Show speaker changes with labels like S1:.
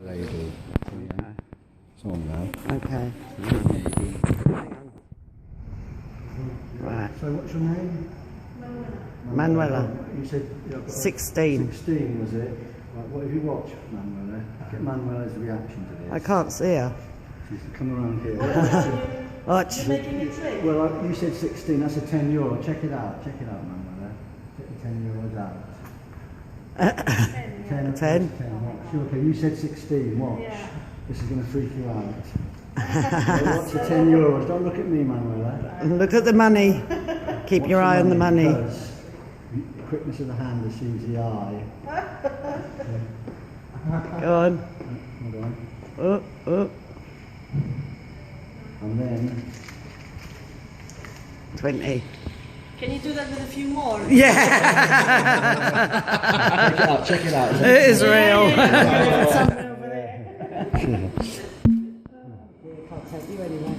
S1: Lady. It's on now.
S2: Okay. Right.
S1: So what's your name?
S2: Manuela.
S1: You said
S2: 16.
S1: 16 was it? Right, what have you watched, Manuela? Get Manuela's reaction to this.
S2: I can't see her.
S1: She's come around here.
S2: Watch.
S3: You're making a trick?
S1: Well, you said 16, that's a €10. Check it out, Manuela. Check the €10 out. 10.
S2: 10.
S1: Watch. Okay, you said 16, watch.
S3: Yeah.
S1: This is going to freak you out. So watch the €10. Don't look at me, Manuela.
S2: Look at the money. Keep
S1: Watch
S2: your eye on the money.
S1: because the quickness of the hand deceives the eye.
S2: Go on.
S1: Hold on.
S2: Oh.
S1: And then
S2: 20.
S3: Can you do that with a few more?
S2: Yeah.
S1: check it out.
S2: It is real.
S3: Somewhere over there.
S2: Can't take you anywhere.